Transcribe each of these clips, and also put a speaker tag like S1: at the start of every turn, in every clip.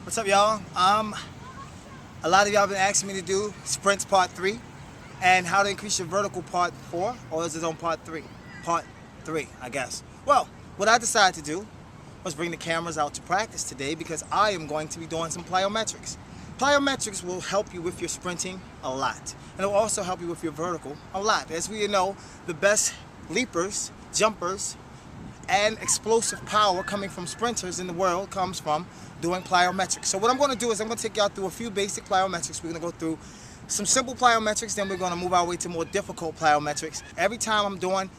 S1: What's up, y'all? A lot of y'all been asking me to do sprints part 3 and how to increase your vertical part 4, or is it on part 3? Part 3, I guess. Well, what I decided to do was bring the cameras out to practice today because I am going to be doing some plyometrics. Plyometrics will help you with your sprinting a lot, and it will also help you with your vertical a lot. As we know, the best leapers, jumpers, and explosive power coming from sprinters in the world comes from doing plyometrics. So what I'm going to do is I'm going to take y'all through a few basic plyometrics. We're going to go through some simple plyometrics, then we're going to move our way to more difficult plyometrics. Every time I'm doing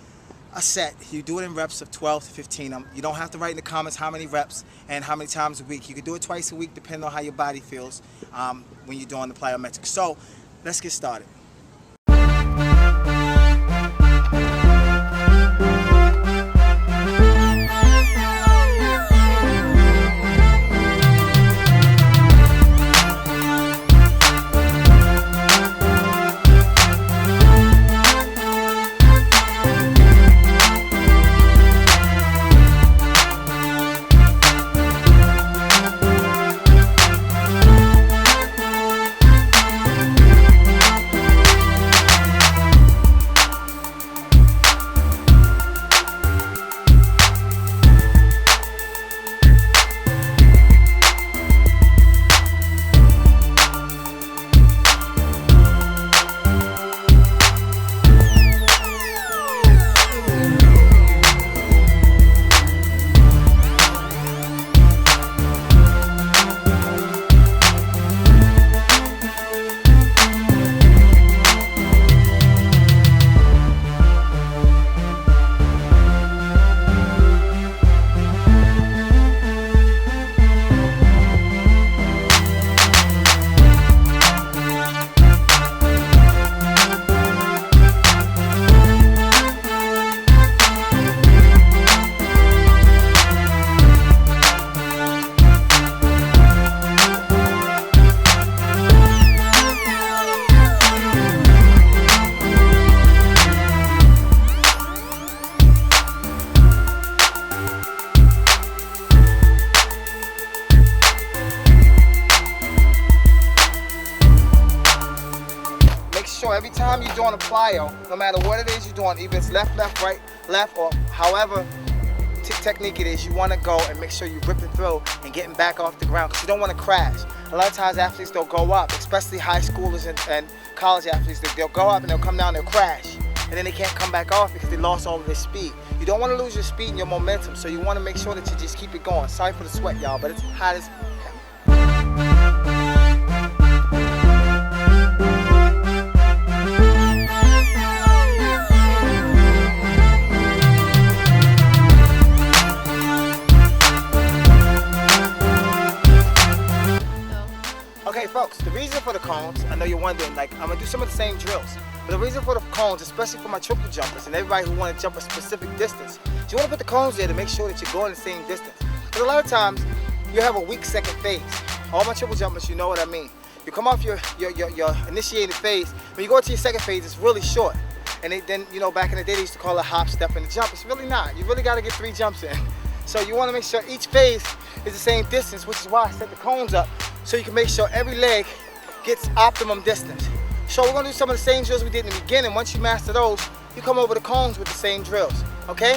S1: a set, you do it in reps of 12 to 15. You don't have to write in the comments how many reps and how many times a week. You can do it twice a week depending on how your body feels when you're doing the plyometrics. So let's get started. Every time you're doing a plyo, no matter what it is you're doing, even if it's left, left, right, left, or however technique it is, you want to go and make sure you're ripping through and getting back off the ground because you don't want to crash. A lot of times athletes, they'll go up, especially high schoolers and college athletes, they'll go up and they'll come down, they'll crash, and then they can't come back off because they lost all of their speed. You don't want to lose your speed and your momentum, so you want to make sure that you just keep it going. Sorry for the sweat, y'all, but it's hot as hell. Okay folks, the reason for the cones, I know you're wondering, like, I'm going to do some of the same drills, but the reason for the cones, especially for my triple jumpers and everybody who want to jump a specific distance, you want to put the cones there to make sure that you're going the same distance. Because a lot of times, you have a weak second phase. All my triple jumpers, you know what I mean. You come off your initiated phase, when you go to your second phase, it's really short. And then, you know, back in the day, they used to call it hop, step, and a jump. It's really not. You really got to get 3 jumps in. So you want to make sure each phase is the same distance, which is why I set the cones up, so you can make sure every leg gets optimum distance. So we're going to do some of the same drills we did in the beginning. Once you master those, you come over the cones with the same drills, okay?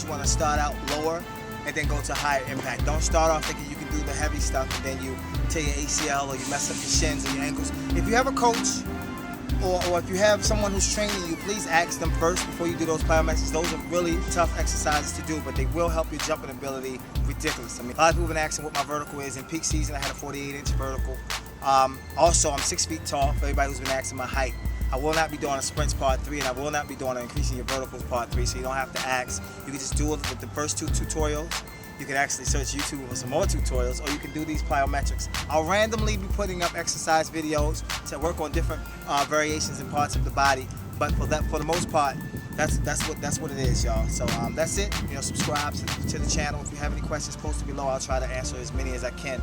S1: You want to start out lower and then go to higher impact. Don't start off thinking you can do the heavy stuff and then you tear your ACL or you mess up your shins or your ankles. If you have a coach or if you have someone who's training you, please ask them first before you do those plyometrics. Those are really tough exercises to do, but they will help your jumping ability ridiculous. I mean, a lot of people have been asking what my vertical is. In peak season, I had a 48-inch vertical. Also, I'm 6 feet tall, for everybody who's been asking my height. I will not be doing a sprints part 3, and I will not be doing an increasing your verticals part 3, so you don't have to ask. You can just do it with the first 2 tutorials. You can actually search YouTube for some more tutorials, or you can do these plyometrics. I'll randomly be putting up exercise videos to work on different variations and parts of the body, but for the most part, that's what it is, y'all. So that's it. Subscribe to the channel. If you have any questions, post it below. I'll try to answer as many as I can